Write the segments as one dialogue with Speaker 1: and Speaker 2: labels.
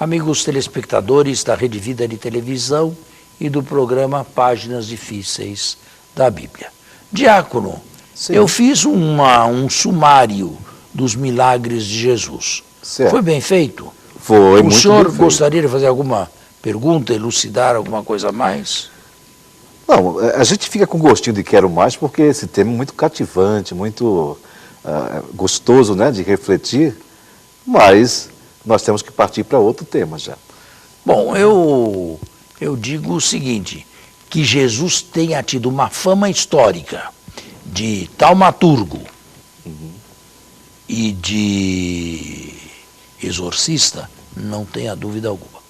Speaker 1: amigos telespectadores da Rede Vida de Televisão e do programa Páginas Difíceis da Bíblia. Diácono, sim, eu fiz um sumário dos milagres de Jesus.
Speaker 2: Certo.
Speaker 1: Foi bem feito?
Speaker 2: Foi muito bem feito.
Speaker 1: O senhor gostaria de fazer alguma pergunta, elucidar alguma coisa a mais?
Speaker 2: Não, a gente fica com gostinho de quero mais porque esse tema é muito cativante, muito gostoso, né, de refletir, mas nós temos que partir para outro tema já.
Speaker 1: Bom, eu digo o seguinte, que Jesus tenha tido uma fama histórica de taumaturgo e de exorcista, não tenha dúvida alguma.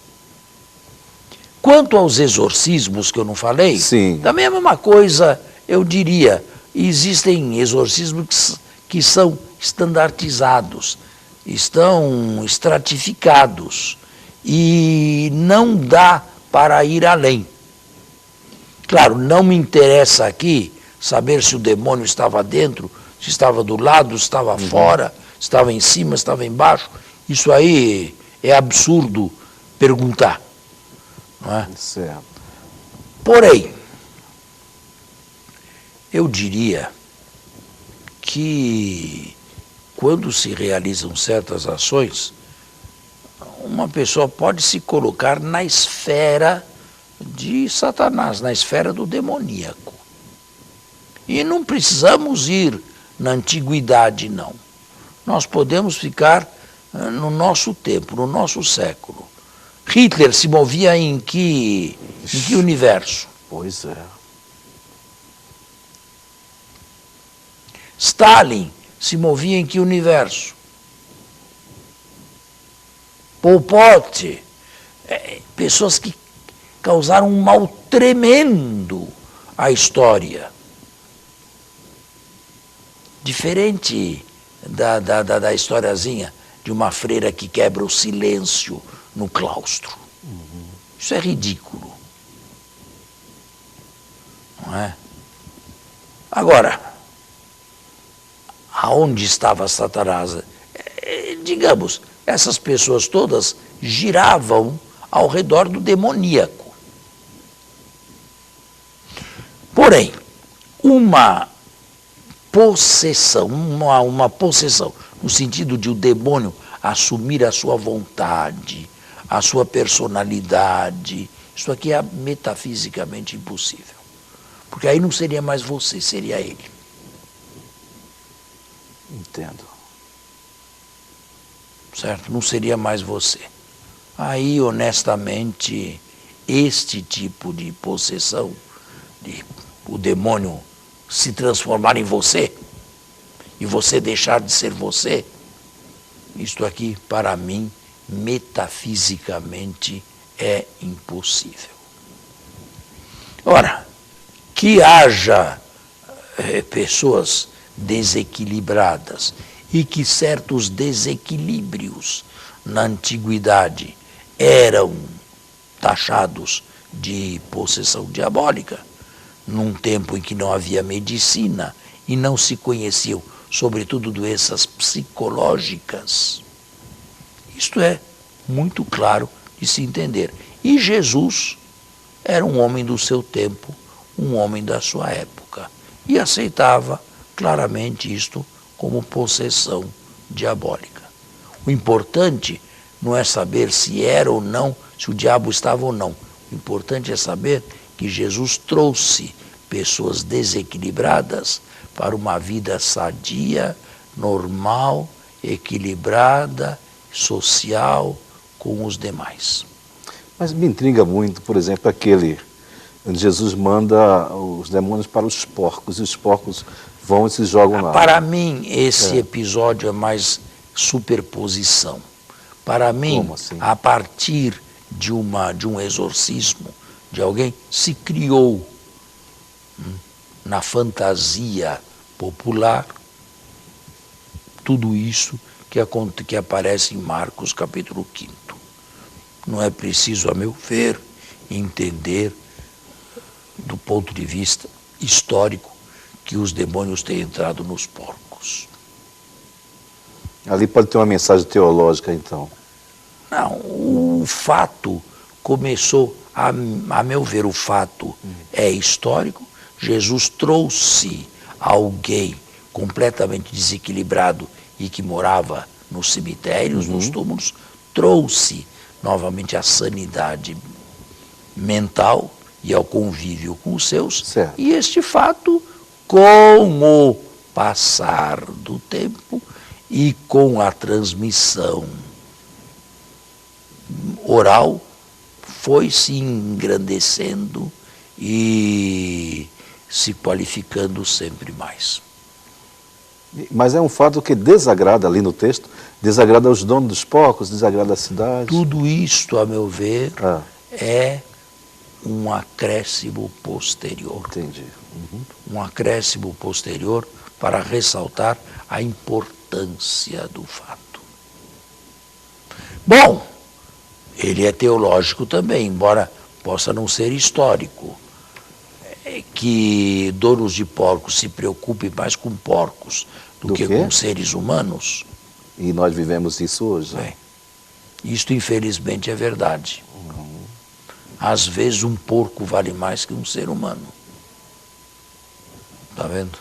Speaker 1: Quanto aos exorcismos que eu não falei,
Speaker 2: sim,
Speaker 1: também é a mesma coisa, eu diria. Existem exorcismos que são estandartizados, estão estratificados e não dá para ir além. Claro, não me interessa aqui saber se o demônio estava dentro, se estava do lado, se estava fora, se estava em cima, se estava embaixo. Isso aí é absurdo perguntar. Não é?
Speaker 2: Certo.
Speaker 1: Porém, eu diria que quando se realizam certas ações, uma pessoa pode se colocar na esfera de Satanás, na esfera do demoníaco. E não precisamos ir na antiguidade, não. Nós podemos ficar no nosso tempo, no nosso século. Hitler se movia em que universo?
Speaker 2: Pois é.
Speaker 1: Stalin se movia em que universo? Pol Pot, pessoas que causaram um mal tremendo à história. Diferente da historiazinha de uma freira que quebra o silêncio no claustro. Isso é ridículo. Não é? Agora, aonde estava Satanás? Digamos, essas pessoas todas giravam ao redor do demoníaco. Porém, uma possessão, no sentido de o demônio assumir a sua vontade, a sua personalidade, isso aqui é metafisicamente impossível. Porque aí não seria mais você, seria ele.
Speaker 2: Entendo.
Speaker 1: Certo? Não seria mais você. Aí, honestamente, este tipo de possessão, de o demônio se transformar em você, e você deixar de ser você, isto aqui, para mim, metafisicamente é impossível. Ora, que haja pessoas desequilibradas e que certos desequilíbrios na antiguidade eram taxados de possessão diabólica, num tempo em que não havia medicina e não se conheciam, sobretudo, doenças psicológicas. Isto é muito claro de se entender. E Jesus era um homem do seu tempo, um homem da sua época, e aceitava claramente isto como possessão diabólica. O importante não é saber se era ou não, se o diabo estava ou não. O importante é saber que Jesus trouxe pessoas desequilibradas para uma vida sadia, normal, equilibrada, social com os demais.
Speaker 2: Mas me intriga muito, por exemplo, aquele onde Jesus manda os demônios para os porcos, e os porcos vão e se jogam lá.
Speaker 1: Para mim, esse episódio é mais superposição. Para mim,
Speaker 2: como assim?
Speaker 1: A partir de um exorcismo de alguém, se criou na fantasia popular tudo isso que aparece em Marcos capítulo 5. Não é preciso, a meu ver, entender do ponto de vista histórico que os demônios têm entrado nos porcos.
Speaker 2: Ali pode ter uma mensagem teológica, então.
Speaker 1: Não, o fato começou, a meu ver, o fato é histórico. Jesus trouxe alguém completamente desequilibrado e que morava nos cemitérios, nos túmulos, trouxe novamente a sanidade mental e ao convívio com os seus.
Speaker 2: Certo.
Speaker 1: E este fato, com o passar do tempo e com a transmissão oral, foi se engrandecendo e se qualificando sempre mais.
Speaker 2: Mas é um fato que desagrada ali no texto, desagrada aos donos dos porcos, desagrada a cidade.
Speaker 1: Tudo isto, a meu ver, é um acréscimo posterior.
Speaker 2: Entendi.
Speaker 1: Um acréscimo posterior para ressaltar a importância do fato. Bom, ele é teológico também, embora possa não ser histórico. Que donos de porcos se preocupem mais com porcos do que com seres humanos.
Speaker 2: E nós vivemos isso hoje.
Speaker 1: Isto, infelizmente, é verdade. Às vezes, um porco vale mais que um ser humano. Está vendo?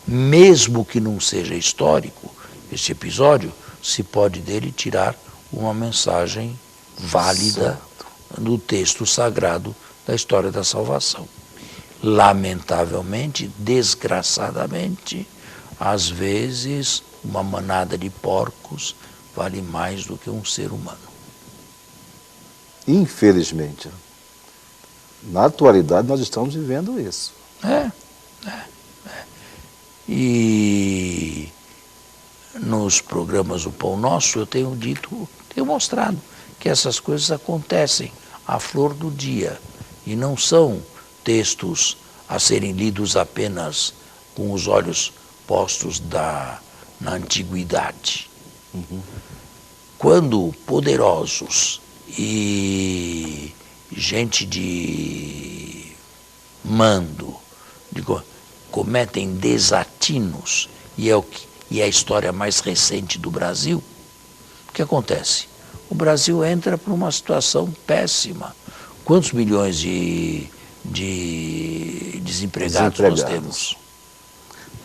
Speaker 1: Mesmo que não seja histórico, este episódio, se pode dele tirar uma mensagem válida do texto sagrado da história da salvação. Lamentavelmente, desgraçadamente, às vezes, uma manada de porcos vale mais do que um ser humano.
Speaker 2: Infelizmente. Na atualidade, nós estamos vivendo isso.
Speaker 1: E nos programas O Pão Nosso, eu tenho mostrado que essas coisas acontecem à flor do dia e não são textos a serem lidos apenas com os olhos postos na antiguidade. Quando poderosos e gente de mando cometem desatinos, e é a história mais recente do Brasil, o que acontece? O Brasil entra por uma situação péssima. Quantos milhões de desempregados nós temos?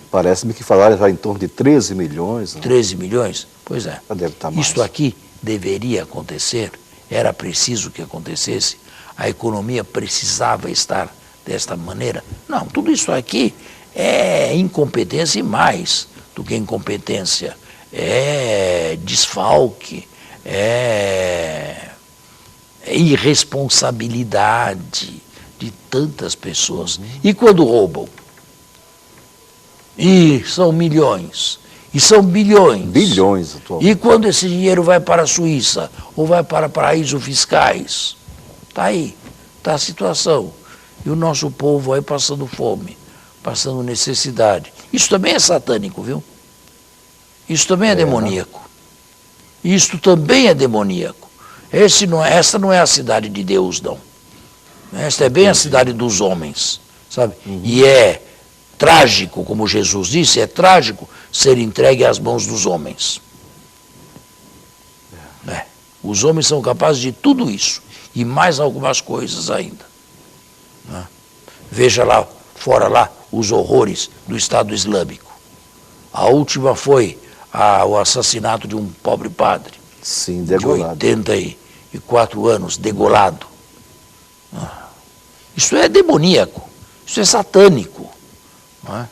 Speaker 2: Parece-me que falaram já em torno de 13 milhões.
Speaker 1: 13 milhões? Pois é.
Speaker 2: Já deve estar mais.
Speaker 1: Isto aqui deveria acontecer, era preciso que acontecesse, a economia precisava estar desta maneira. Não, tudo isso aqui é incompetência e mais do que incompetência. É desfalque, é irresponsabilidade de tantas pessoas. E quando roubam? E são milhões, e são bilhões.
Speaker 2: Bilhões atualmente.
Speaker 1: E quando esse dinheiro vai para a Suíça, ou vai para paraísos fiscais? Está aí, está a situação. E o nosso povo aí passando fome, passando necessidade. Isso também é satânico, viu? Isso também é demoníaco. Isso também é demoníaco. Essa não é a cidade de Deus, não. Esta é bem a cidade dos homens, sabe? E é trágico, como Jesus disse, é trágico ser entregue às mãos dos homens. Os homens são capazes de tudo isso, e mais algumas coisas ainda. Veja lá, fora lá, os horrores do Estado Islâmico. A última foi o assassinato de um pobre padre.
Speaker 2: Sim, degolado.
Speaker 1: De 84 anos, degolado. Isso é demoníaco, isso é satânico. Não é?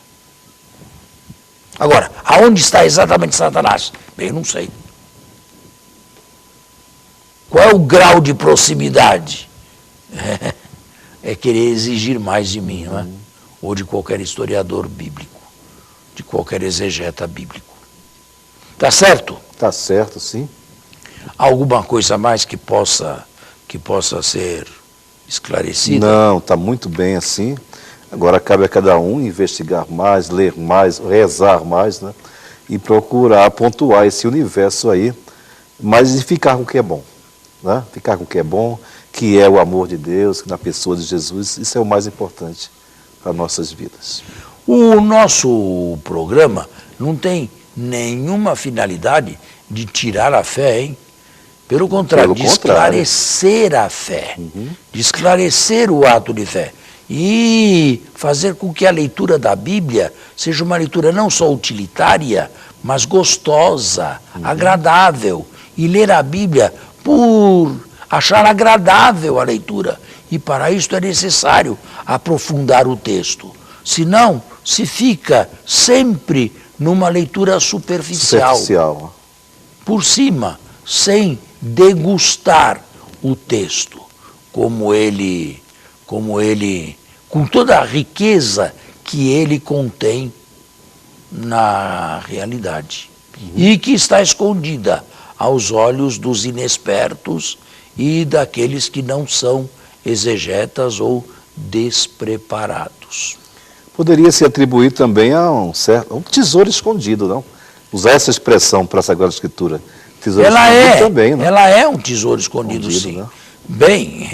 Speaker 1: Agora, aonde está exatamente Satanás? Bem, eu não sei. Qual é o grau de proximidade? É querer exigir mais de mim, não é? Ou de qualquer historiador bíblico, de qualquer exegeta bíblico. Tá certo?
Speaker 2: Tá certo, sim.
Speaker 1: Alguma coisa mais que possa ser esclarecida?
Speaker 2: Não, está muito bem assim. Agora cabe a cada um investigar mais, ler mais, rezar mais, né? E procurar pontuar esse universo aí, mas e ficar com o que é bom, né? Ficar com o que é bom, que é o amor de Deus, na pessoa de Jesus, isso é o mais importante para nossas vidas.
Speaker 1: O nosso programa não tem nenhuma finalidade de tirar a fé, hein? Pelo contrário,
Speaker 2: Pelo
Speaker 1: de
Speaker 2: contrário.
Speaker 1: esclarecer a fé, de esclarecer o ato de fé. E fazer com que a leitura da Bíblia seja uma leitura não só utilitária, mas gostosa, agradável. E ler a Bíblia por achar agradável a leitura. E para isso é necessário aprofundar o texto. Senão, se fica sempre numa leitura superficial. Por cima, sem degustar o texto, com toda a riqueza que ele contém na realidade. E que está escondida aos olhos dos inexpertos e daqueles que não são exegetas ou despreparados.
Speaker 2: Poderia se atribuir também a um tesouro escondido, não? Usar essa expressão para a Sagrada Escritura. Tesouro escondido também, né?
Speaker 1: Ela é um tesouro escondido, sim.
Speaker 2: Né?
Speaker 1: Bem,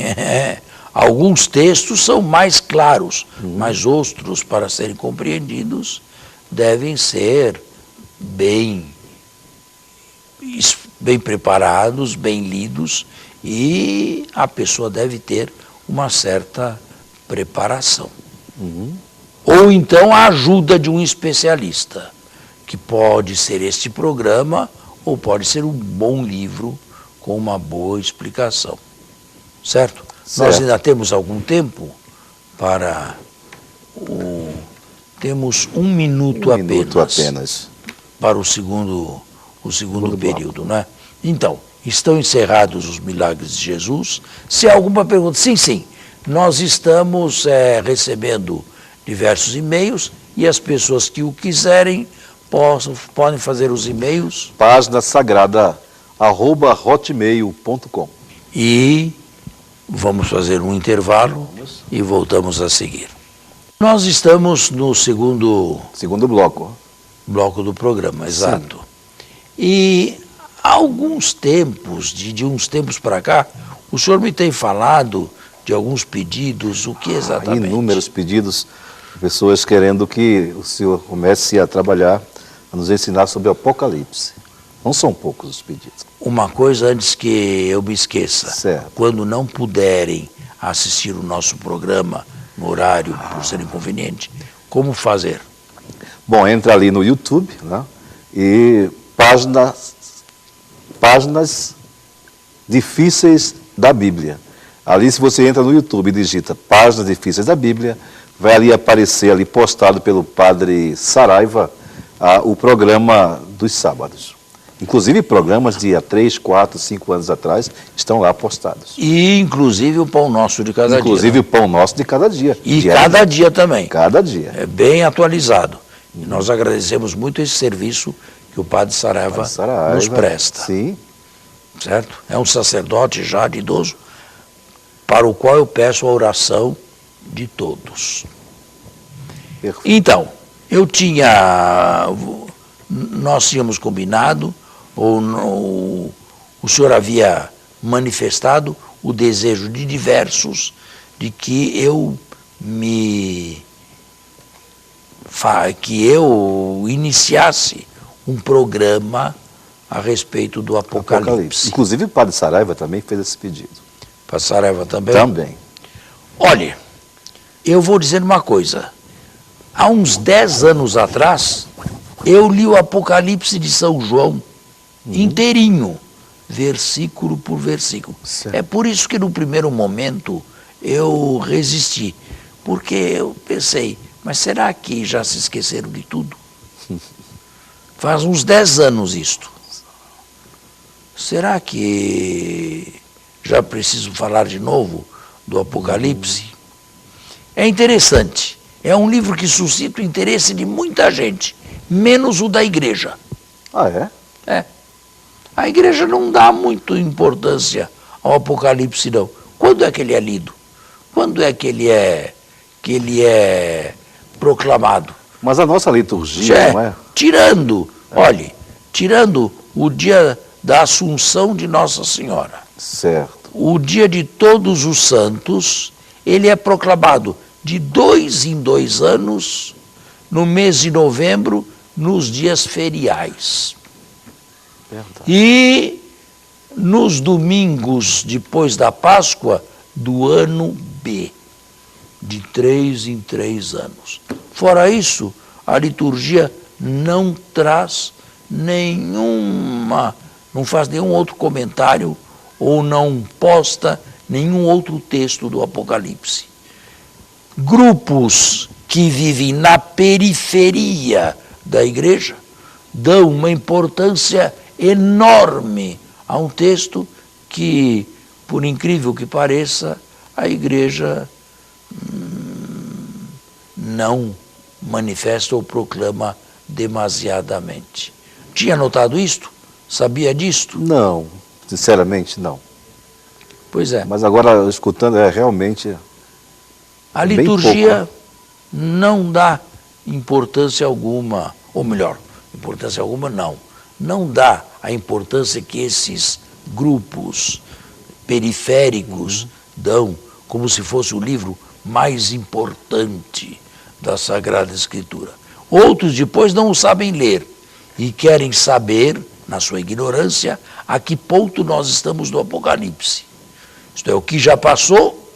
Speaker 1: alguns textos são mais claros, mas outros, para serem compreendidos, devem ser bem preparados, bem lidos, e a pessoa deve ter uma certa preparação. Ou então a ajuda de um especialista, que pode ser este programa, ou pode ser um bom livro com uma boa explicação. Certo? Nós ainda temos algum tempo para temos um minuto apenas para o segundo período, né? Então, estão encerrados os milagres de Jesus. Se há alguma pergunta, sim, nós estamos recebendo diversos e-mails e as pessoas que o quiserem podem fazer os e-mails.
Speaker 2: Página Sagrada @hotmail.com.
Speaker 1: E vamos fazer um intervalo e voltamos a seguir. Nós estamos no segundo bloco do programa, exato. Sim. E há alguns tempos, de uns tempos para cá, o senhor me tem falado de alguns pedidos, o que exatamente?
Speaker 2: Inúmeros pedidos, pessoas querendo que o senhor comece a trabalhar, a nos ensinar sobre o Apocalipse. Não são poucos os pedidos.
Speaker 1: Uma coisa antes que eu me esqueça.
Speaker 2: Certo.
Speaker 1: Quando não puderem assistir o nosso programa no horário, por ser inconveniente, como fazer?
Speaker 2: Bom, entra ali no YouTube, né? E páginas difíceis da Bíblia. Ali, se você entra no YouTube e digita Páginas Difíceis da Bíblia, vai ali aparecer, ali postado pelo padre Saraiva, o programa dos sábados. Inclusive, programas de há 3, 4, 5 anos atrás estão lá postados.
Speaker 1: E, inclusive, o Pão Nosso de cada dia.
Speaker 2: Inclusive, o Pão Nosso de cada dia.
Speaker 1: E cada dia também.
Speaker 2: Cada dia.
Speaker 1: É bem atualizado. E nós agradecemos muito esse serviço que o padre Saraiva nos presta.
Speaker 2: Sim.
Speaker 1: Certo? É um sacerdote já de idoso, para o qual eu peço a oração de todos.
Speaker 2: Perfeito.
Speaker 1: Então, nós tínhamos combinado, ou o senhor havia manifestado o desejo de diversos de que eu iniciasse um programa a respeito do Apocalipse.
Speaker 2: Inclusive o padre Saraiva também fez esse pedido.
Speaker 1: O padre Saraiva também?
Speaker 2: Também.
Speaker 1: Olha, eu vou dizer uma coisa. Há uns 10 anos atrás, eu li o Apocalipse de São João inteirinho, versículo por versículo.
Speaker 2: Certo.
Speaker 1: É por isso que no primeiro momento eu resisti, porque eu pensei, mas será que já se esqueceram de tudo? Faz uns 10 anos isto. Será que já preciso falar de novo do Apocalipse? É interessante. É um livro que suscita o interesse de muita gente, menos o da igreja.
Speaker 2: Ah, é?
Speaker 1: É. A igreja não dá muita importância ao Apocalipse, não. Quando é que ele é lido? Quando é que ele é proclamado?
Speaker 2: Mas a nossa liturgia, não é?
Speaker 1: Tirando o dia da Assunção de Nossa Senhora.
Speaker 2: Certo.
Speaker 1: O dia de Todos os Santos, ele é proclamado de 2 em 2 anos, no mês de novembro, nos dias feriais.
Speaker 2: Verdade.
Speaker 1: E nos domingos depois da Páscoa do ano B, de 3 em 3 anos. Fora isso, a liturgia não traz nenhuma, não faz nenhum outro comentário ou não posta nenhum outro texto do Apocalipse. Grupos que vivem na periferia da igreja dão uma importância enorme a um texto que, por incrível que pareça, a igreja não manifesta ou proclama demasiadamente. Tinha notado isto? Sabia disto?
Speaker 2: Não, sinceramente não.
Speaker 1: Pois é.
Speaker 2: Mas agora, escutando, é realmente...
Speaker 1: A
Speaker 2: bem
Speaker 1: liturgia
Speaker 2: pouco,
Speaker 1: não dá importância alguma, ou melhor, importância alguma não dá a importância que esses grupos periféricos dão, como se fosse o livro mais importante da Sagrada Escritura. Outros depois não o sabem ler e querem saber, na sua ignorância, a que ponto nós estamos no Apocalipse. Isto é, o que já passou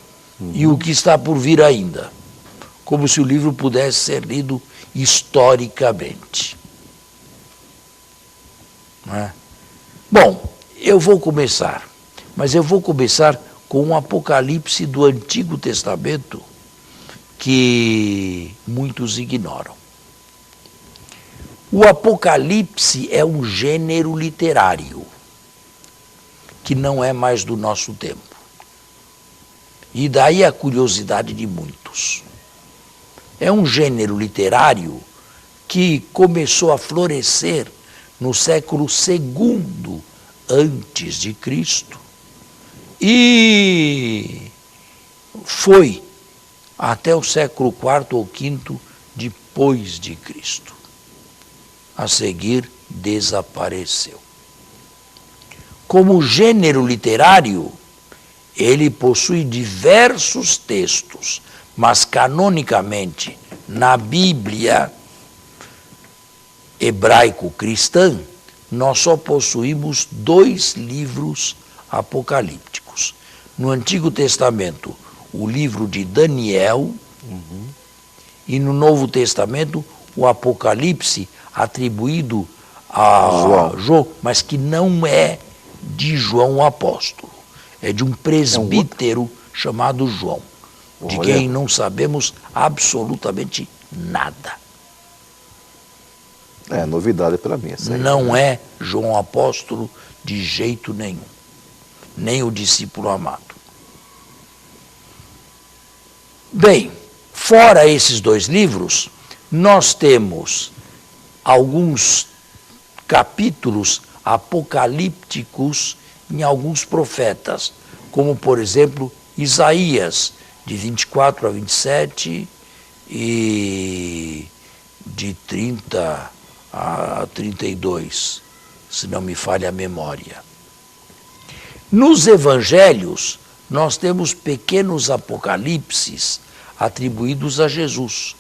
Speaker 1: e o que está por vir ainda. Como se o livro pudesse ser lido historicamente. Não é? Bom, eu vou começar, mas eu vou começar com um Apocalipse do Antigo Testamento que muitos ignoram. O Apocalipse é um gênero literário que não é mais do nosso tempo. E daí a curiosidade de muitos. É um gênero literário que começou a florescer no século II antes de Cristo e foi até o século IV ou V depois de Cristo. A seguir, desapareceu. Como gênero literário, ele possui diversos textos, mas canonicamente, na Bíblia hebraico-cristã, nós só possuímos 2 livros apocalípticos. No Antigo Testamento, o livro de Daniel, e no Novo Testamento, o Apocalipse atribuído a João, mas que não é de João o apóstolo. É de um presbítero chamado João, de quem não sabemos absolutamente nada.
Speaker 2: É novidade para mim.
Speaker 1: Não é João apóstolo de jeito nenhum, nem o discípulo amado. Bem, fora esses 2 livros, nós temos alguns capítulos apocalípticos em alguns profetas, como, por exemplo, Isaías, de 24 a 27 e de 30 a 32, se não me falha a memória. Nos evangelhos, nós temos pequenos apocalipses atribuídos a Jesus.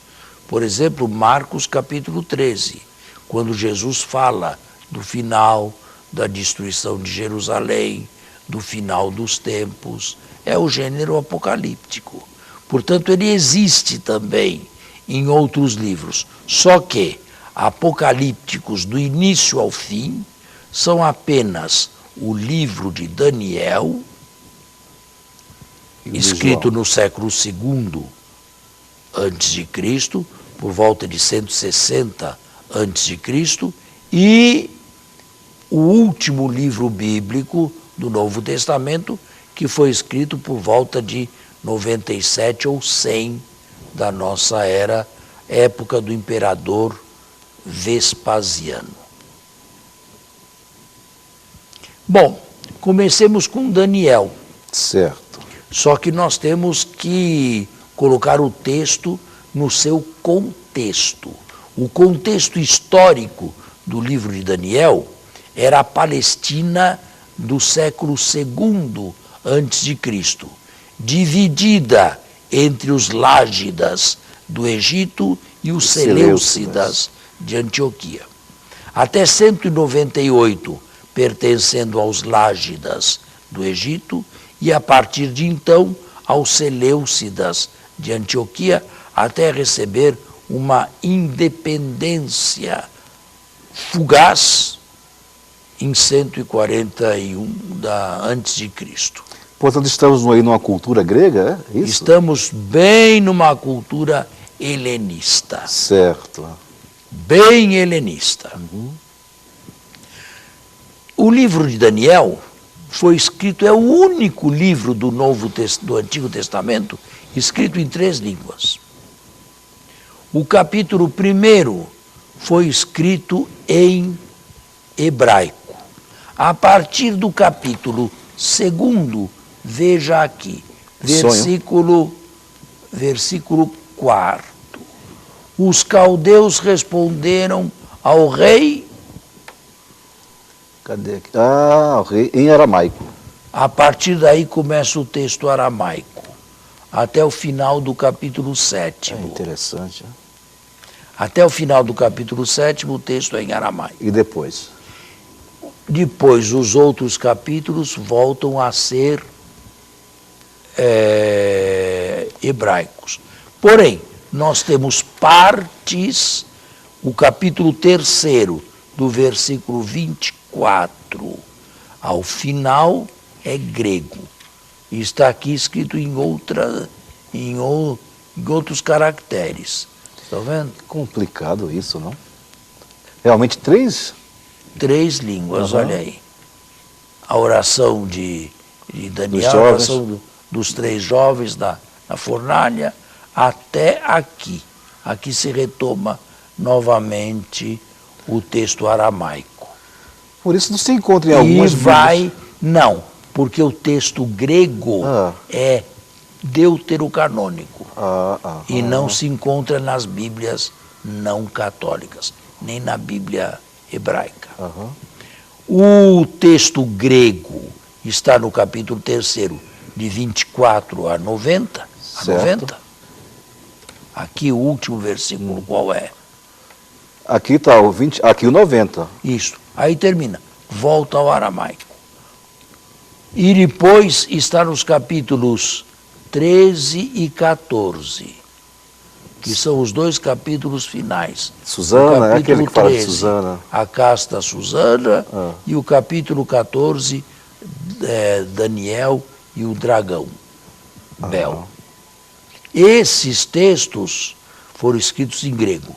Speaker 1: Por exemplo, Marcos capítulo 13, quando Jesus fala do final da destruição de Jerusalém, do final dos tempos, é o gênero apocalíptico. Portanto, ele existe também em outros livros, só que apocalípticos do início ao fim são apenas o livro de Daniel, escrito no século II a.C., por volta de 160 a.C., e o último livro bíblico do Novo Testamento, que foi escrito por volta de 97 ou 100 da nossa era, época do imperador Vespasiano. Bom, comecemos com Daniel.
Speaker 2: Certo.
Speaker 1: Só que nós temos que colocar o texto no seu contexto. O contexto histórico do livro de Daniel era a Palestina do século II a.C., dividida entre os Lágidas do Egito e os Seleucidas de Antioquia. Até 198, pertencendo aos Lágidas do Egito, e a partir de então aos Seleucidas de Antioquia, até receber uma independência fugaz em 141 antes de Cristo.
Speaker 2: Portanto, estamos aí numa cultura grega, é isso?
Speaker 1: Estamos bem numa cultura helenista.
Speaker 2: Certo.
Speaker 1: Bem helenista. O livro de Daniel foi escrito, é o único livro do Antigo Testamento escrito em 3 línguas. O capítulo 1 foi escrito em hebraico. A partir do capítulo 2, veja aqui, versículo 4. Os caldeus responderam ao rei.
Speaker 2: Cadê aqui? O rei em aramaico.
Speaker 1: A partir daí começa o texto aramaico, até o final do capítulo 7.
Speaker 2: Interessante.
Speaker 1: Até o final do capítulo 7, o texto é em aramaico.
Speaker 2: E depois?
Speaker 1: Depois, os outros capítulos voltam a ser hebraicos. Porém, nós temos partes, o capítulo 3, do versículo 24 ao final, é grego. E está aqui escrito em outros caracteres. Está vendo?
Speaker 2: Complicado isso, não? Realmente 3?
Speaker 1: 3 línguas, olha aí. A oração de Daniel, a oração dos 3 jovens na fornalha, até aqui. Aqui se retoma novamente o texto aramaico.
Speaker 2: Por isso não se encontra em algumas
Speaker 1: Bíblias. Não, porque o texto grego é deuterocanônico e não se encontra nas Bíblias não católicas, nem na Bíblia hebraica. O texto grego está no capítulo 3, de 24 a 90. Aqui o último versículo, qual é?
Speaker 2: Aqui está aqui o 90.
Speaker 1: Isso. Aí termina. Volta ao aramaico. E depois está nos capítulos 13 e 14, que são os 2 capítulos finais.
Speaker 2: Susana, é aquele que fala de Susana.
Speaker 1: A casta Susana, e o capítulo 14, Daniel e o dragão, Bel. Esses textos foram escritos em grego.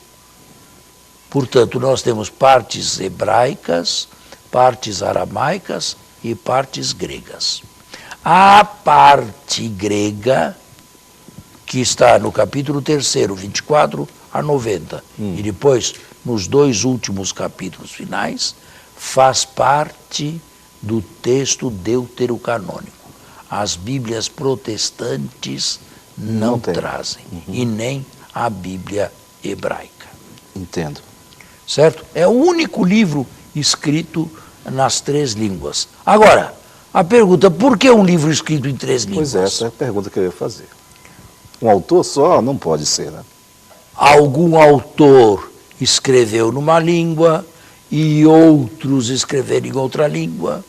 Speaker 1: Portanto, nós temos partes hebraicas, partes aramaicas e partes gregas. A parte grega, que está no capítulo 3, 24 a 90, e depois nos 2 últimos capítulos finais, faz parte do texto deuterocanônico. As Bíblias protestantes não trazem, e nem a Bíblia hebraica.
Speaker 2: Entendo.
Speaker 1: Certo? É o único livro escrito nas 3 línguas. Agora, a pergunta, por que um livro escrito em 3 línguas?
Speaker 2: Pois é, essa é a pergunta que eu ia fazer. Um autor só não pode ser, né?
Speaker 1: Algum autor escreveu numa língua e outros escreveram em outra língua.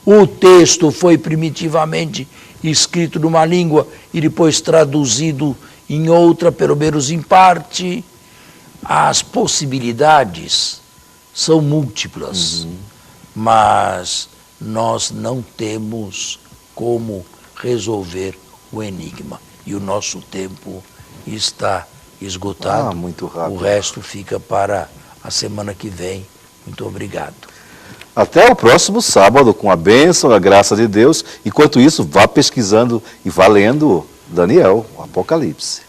Speaker 1: O texto foi primitivamente escrito numa língua e depois traduzido em outra, pelo menos em parte. As possibilidades são múltiplas, mas nós não temos como resolver o enigma. E o nosso tempo está esgotado.
Speaker 2: Muito rápido.
Speaker 1: O resto fica para a semana que vem. Muito obrigado.
Speaker 2: Até o próximo sábado, com a bênção, a graça de Deus. Enquanto isso, vá pesquisando e vá lendo Daniel, o Apocalipse.